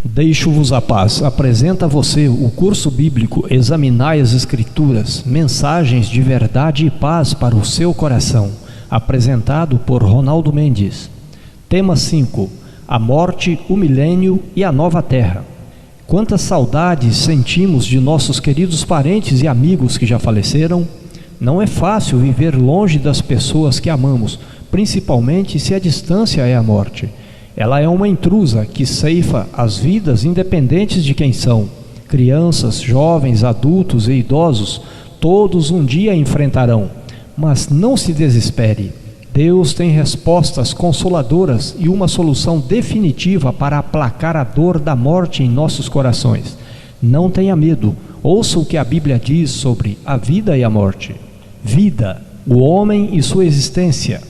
Deixo-vos a paz. Apresenta a você o curso bíblico Examinai as Escrituras, mensagens de verdade e paz para o seu coração. Apresentado por Ronaldo Mendes. Tema 5. A morte, o milênio e a nova terra. Quantas saudades sentimos de nossos queridos parentes e amigos que já faleceram? Não é fácil viver longe das pessoas que amamos, principalmente se a distância é a morte. Ela é uma intrusa que ceifa as vidas independentes de quem são. Crianças, jovens, adultos e idosos, todos um dia enfrentarão. Mas não se desespere. Deus tem respostas consoladoras e uma solução definitiva para aplacar a dor da morte em nossos corações. Não tenha medo. Ouça o que a Bíblia diz sobre a vida e a morte. Vida, o homem e sua existência.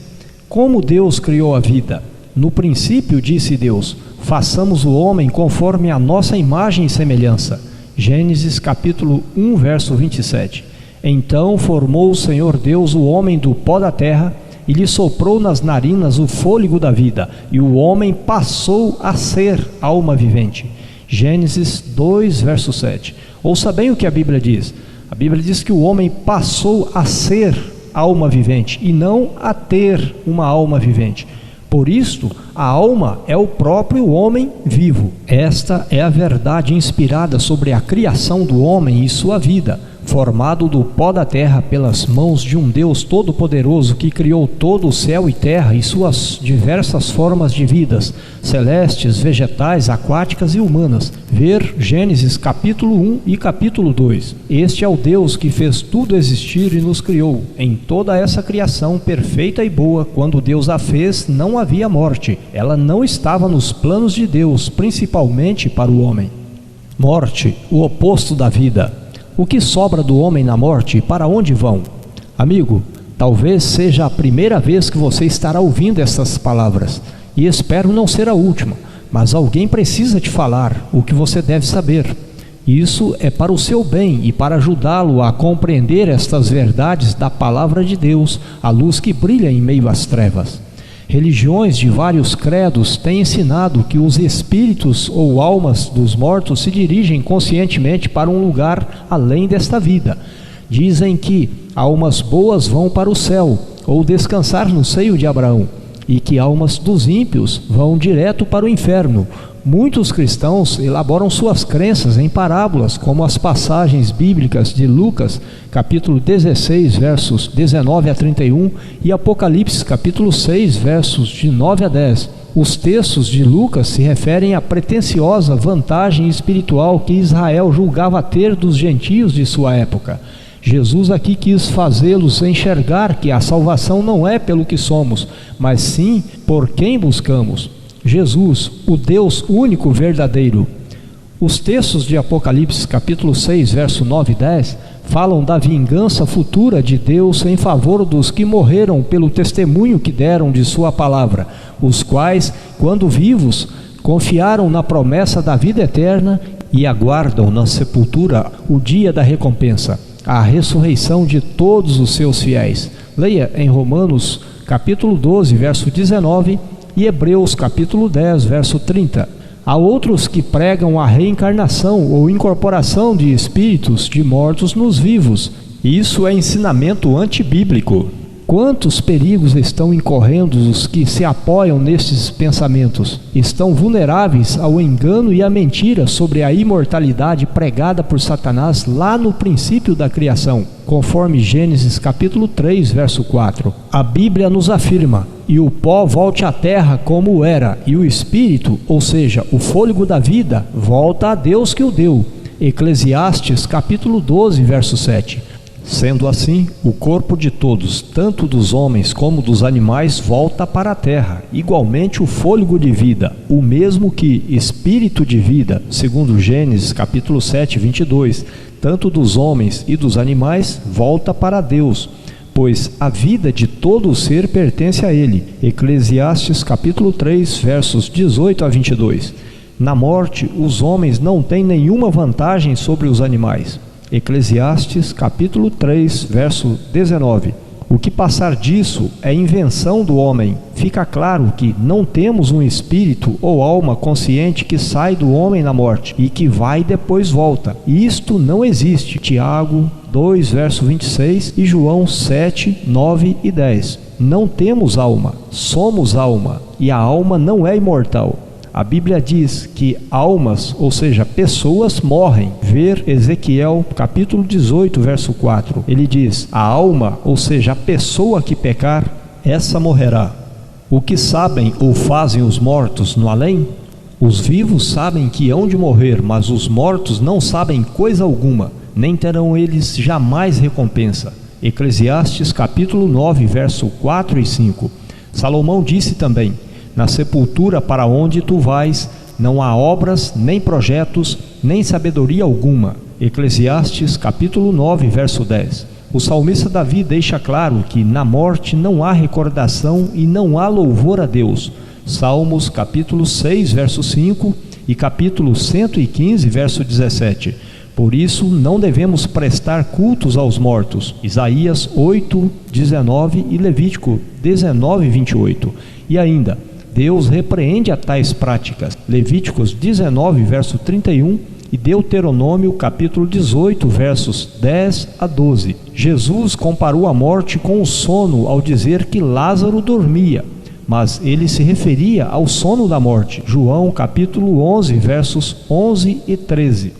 Como Deus criou a vida? No princípio, disse Deus, façamos o homem conforme a nossa imagem e semelhança. Gênesis capítulo 1, verso 27. Então formou o Senhor Deus o homem do pó da terra e lhe soprou nas narinas o fôlego da vida, e o homem passou a ser alma vivente. Gênesis 2, verso 7. Ouça bem o que a Bíblia diz. A Bíblia diz que o homem passou a ser alma vivente e não a ter uma alma vivente. Por isto, a alma é o próprio homem vivo. Esta é a verdade inspirada sobre a criação do homem e sua vida, formado do pó da terra pelas mãos de um Deus todo-poderoso que criou todo o céu e terra e suas diversas formas de vidas, celestes, vegetais, aquáticas e humanas. Ver Gênesis capítulo 1 e capítulo 2. Este é o Deus que fez tudo existir e nos criou. Em toda essa criação perfeita e boa, quando Deus a fez, não havia morte. Ela não estava nos planos de Deus, principalmente para o homem. Morte, o oposto da vida. O que sobra do homem na morte e para onde vão? Amigo, talvez seja a primeira vez que você estará ouvindo essas palavras, e espero não ser a última, mas alguém precisa te falar o que você deve saber. Isso é para o seu bem e para ajudá-lo a compreender estas verdades da palavra de Deus, a luz que brilha em meio às trevas. Religiões de vários credos têm ensinado que os espíritos ou almas dos mortos se dirigem conscientemente para um lugar além desta vida. Dizem que almas boas vão para o céu ou descansar no seio de Abraão, e que almas dos ímpios vão direto para o inferno. Muitos cristãos elaboram suas crenças em parábolas, como as passagens bíblicas de Lucas, capítulo 16, versos 19 a 31, e Apocalipse, capítulo 6, versos de 9 a 10. Os textos de Lucas se referem à pretensiosa vantagem espiritual que Israel julgava ter dos gentios de sua época. Jesus aqui quis fazê-los enxergar que a salvação não é pelo que somos, mas sim por quem buscamos. Jesus, o Deus único verdadeiro. Os textos de Apocalipse capítulo 6, verso 9 e 10 falam da vingança futura de Deus em favor dos que morreram pelo testemunho que deram de sua palavra, os quais, quando vivos, confiaram na promessa da vida eterna e aguardam na sepultura o dia da recompensa, a ressurreição de todos os seus fiéis. Leia em Romanos capítulo 12, verso 19 e Hebreus capítulo 10, verso 30. Há outros que pregam a reencarnação ou incorporação de espíritos de mortos nos vivos. Isso é ensinamento antibíblico. Quantos perigos estão incorrendo os que se apoiam nestes pensamentos? Estão vulneráveis ao engano e à mentira sobre a imortalidade pregada por Satanás lá no princípio da criação, conforme Gênesis capítulo 3, verso 4. A Bíblia nos afirma: e o pó volte à terra como era, e o espírito, ou seja, o fôlego da vida, volta a Deus que o deu. Eclesiastes capítulo 12, verso 7. Sendo assim, o corpo de todos, tanto dos homens como dos animais, volta para a terra, igualmente o fôlego de vida, o mesmo que espírito de vida, segundo Gênesis capítulo 7, 22, tanto dos homens e dos animais, volta para Deus, pois a vida de todo o ser pertence a ele. Eclesiastes capítulo 3, versos 18 a 22. Na morte, os homens não têm nenhuma vantagem sobre os animais. Eclesiastes capítulo 3, verso 19. O que passar disso é invenção do homem. Fica claro que não temos um espírito ou alma consciente que sai do homem na morte e que vai e depois volta. Isto não existe. Tiago 2, verso 26 e João 7, 9 e 10. Não temos alma, somos alma, e a alma não é imortal. A Bíblia diz que almas, ou seja, pessoas, morrem. Ver Ezequiel capítulo 18, verso 4. Ele diz: a alma, ou seja, a pessoa que pecar, essa morrerá. O que sabem ou fazem os mortos no além? Os vivos sabem que hão de morrer, mas os mortos não sabem coisa alguma, nem terão eles jamais recompensa. Eclesiastes capítulo 9, verso 4 e 5. Salomão disse também: na sepultura para onde tu vais, não há obras, nem projetos, nem sabedoria alguma. Eclesiastes capítulo 9, verso 10. O salmista Davi deixa claro que na morte não há recordação e não há louvor a Deus. Salmos capítulo 6, verso 5 e capítulo 115, verso 17. Por isso não devemos prestar cultos aos mortos. Isaías 8, 19 e Levítico 19, 28. E ainda, Deus repreende a tais práticas. Levíticos 19, verso 31 e Deuteronômio capítulo 18, versos 10 a 12. Jesus comparou a morte com o sono ao dizer que Lázaro dormia, mas ele se referia ao sono da morte. João capítulo 11, versos 11 e 13.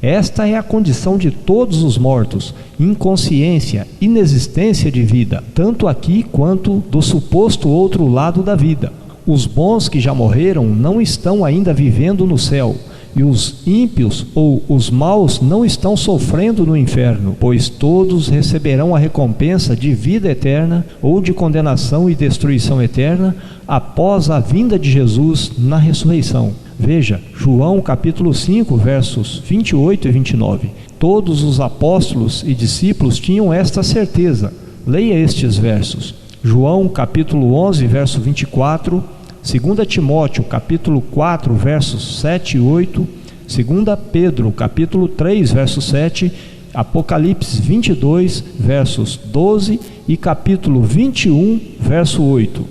Esta é a condição de todos os mortos: inconsciência, inexistência de vida, tanto aqui quanto do suposto outro lado da vida. Os bons que já morreram não estão ainda vivendo no céu, e os ímpios ou os maus não estão sofrendo no inferno, pois todos receberão a recompensa de vida eterna ou de condenação e destruição eterna após a vinda de Jesus na ressurreição. Veja, João capítulo 5, versos 28 e 29. Todos os apóstolos e discípulos tinham esta certeza. Leia estes versos. João capítulo 11, verso 24, 2 Timóteo capítulo 4, versos 7 e 8, 2 Pedro capítulo 3, verso 7, Apocalipse 22, versos 12 e capítulo 21, verso 8.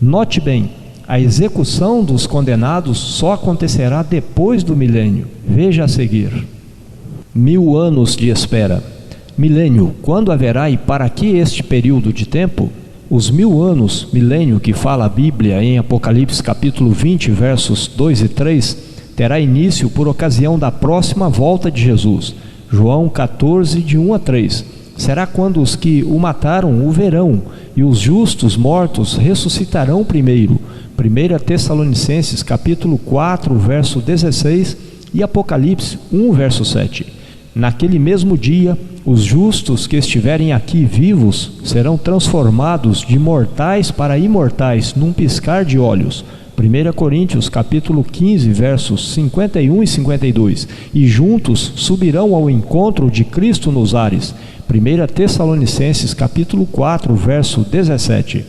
Note bem, a execução dos condenados só acontecerá depois do milênio. Veja a seguir. 1000 anos de espera. Milênio, quando haverá e para que este período de tempo? Os 1000 anos, milênio, que fala a Bíblia em Apocalipse capítulo 20, versos 2 e 3, terá início por ocasião da próxima volta de Jesus. João 14, de 1 a 3. Será quando os que o mataram o verão, e os justos mortos ressuscitarão primeiro. 1 Tessalonicenses capítulo 4, verso 16 e Apocalipse 1, verso 7. Naquele mesmo dia, os justos que estiverem aqui vivos serão transformados de mortais para imortais num piscar de olhos. 1 Coríntios capítulo 15, versos 51 e 52. E juntos subirão ao encontro de Cristo nos ares. 1 Tessalonicenses capítulo 4, verso 17.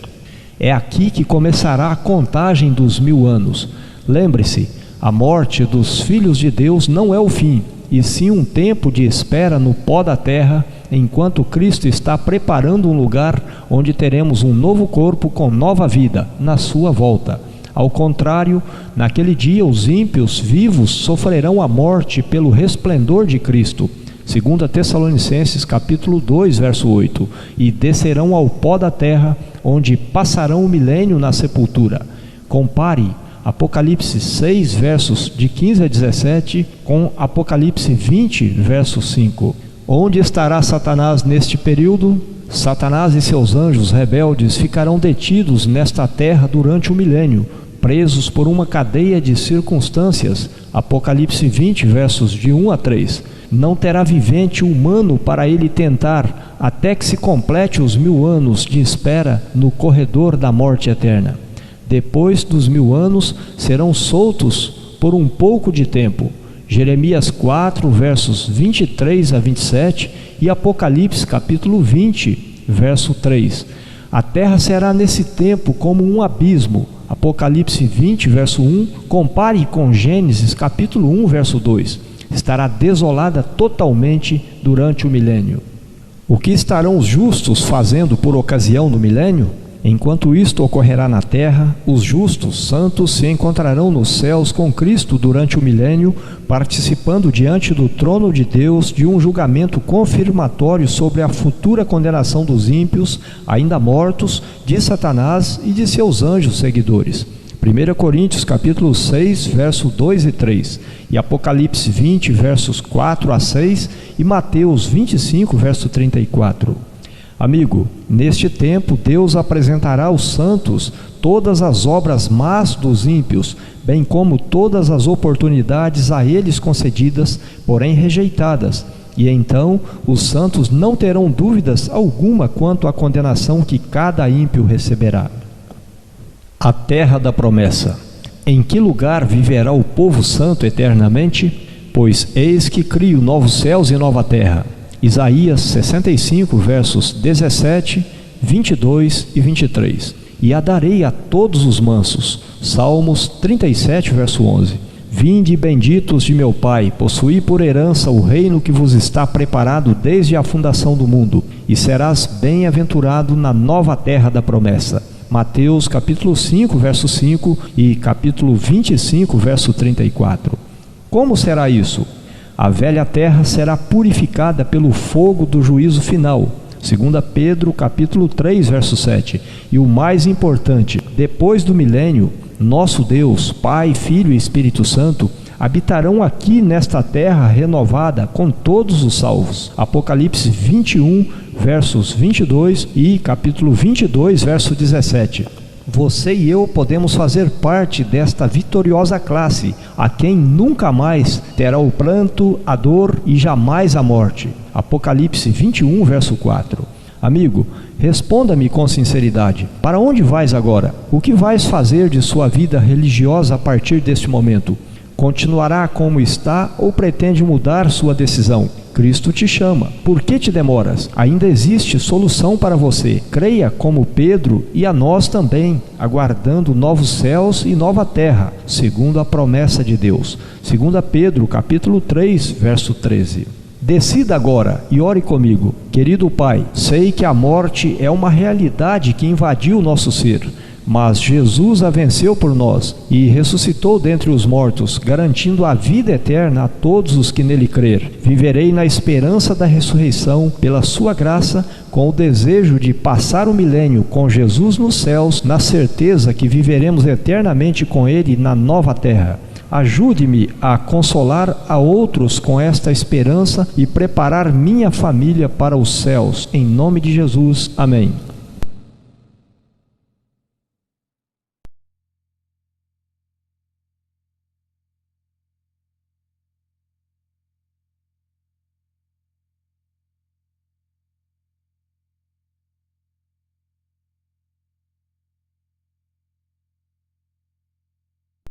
É aqui que começará a contagem dos 1000 anos. Lembre-se, a morte dos filhos de Deus não é o fim, e sim um tempo de espera no pó da terra, enquanto Cristo está preparando um lugar onde teremos um novo corpo com nova vida, na sua volta. Ao contrário, naquele dia os ímpios vivos sofrerão a morte pelo resplendor de Cristo. 2 Tessalonicenses capítulo 2, verso 8. E descerão ao pó da terra, onde passarão o milênio na sepultura. Compare Apocalipse 6, versos de 15 a 17, com Apocalipse 20, verso 5. Onde estará Satanás neste período? Satanás e seus anjos rebeldes ficarão detidos nesta terra durante o milênio, presos por uma cadeia de circunstâncias. Apocalipse 20, versos de 1 a 3. Não terá vivente humano para ele tentar, até que se complete os 1000 anos de espera no corredor da morte eterna. Depois dos 1000 anos, serão soltos por um pouco de tempo. Jeremias 4, versos 23 a 27 e Apocalipse capítulo 20, verso 3. A terra será nesse tempo como um abismo. Apocalipse 20, verso 1, compare com Gênesis capítulo 1, verso 2. Estará desolada totalmente durante o milênio. O que estarão os justos fazendo por ocasião do milênio? Enquanto isto ocorrerá na terra, os justos santos se encontrarão nos céus com Cristo durante o milênio, participando diante do trono de Deus de um julgamento confirmatório sobre a futura condenação dos ímpios, ainda mortos, de Satanás e de seus anjos seguidores. 1 Coríntios capítulo 6, verso 2 e 3, e Apocalipse 20, versos 4 a 6, e Mateus 25, verso 34. Amigo, neste tempo Deus apresentará aos santos todas as obras más dos ímpios, bem como todas as oportunidades a eles concedidas, porém rejeitadas, e então os santos não terão dúvidas alguma quanto à condenação que cada ímpio receberá. A terra da promessa. Em que lugar viverá o povo santo eternamente? Pois eis que crio novos céus e nova terra. Isaías 65, versos 17, 22 e 23. E a darei a todos os mansos. Salmos 37, verso 11. Vinde, benditos de meu Pai, possuí por herança o reino que vos está preparado desde a fundação do mundo, e serás bem-aventurado na nova terra da promessa. Mateus capítulo 5, verso 5 e capítulo 25, verso 34. Como será isso? A velha terra será purificada pelo fogo do juízo final. 2 Pedro capítulo 3, verso 7. E o mais importante, depois do milênio, nosso Deus, Pai, Filho e Espírito Santo, habitarão aqui nesta terra renovada com todos os salvos. Apocalipse 21, versos 22 e capítulo 22, verso 17. Você e eu podemos fazer parte desta vitoriosa classe, a quem nunca mais terá o pranto, a dor e jamais a morte. Apocalipse 21, verso 4. Amigo, responda-me com sinceridade. Para onde vais agora? O que vais fazer de sua vida religiosa a partir deste momento? Continuará como está ou pretende mudar sua decisão? Cristo te chama. Por que te demoras? Ainda existe solução para você. Creia como Pedro e a nós também, aguardando novos céus e nova terra, segundo a promessa de Deus. 2 Pedro, capítulo 3, verso 13. Decida agora e ore comigo. Querido Pai, sei que a morte é uma realidade que invadiu o nosso ser, mas Jesus a venceu por nós e ressuscitou dentre os mortos, garantindo a vida eterna a todos os que nele crer. Viverei na esperança da ressurreição pela sua graça, com o desejo de passar o milênio com Jesus nos céus, na certeza que viveremos eternamente com ele na nova terra. Ajude-me a consolar a outros com esta esperança e preparar minha família para os céus. Em nome de Jesus. Amém.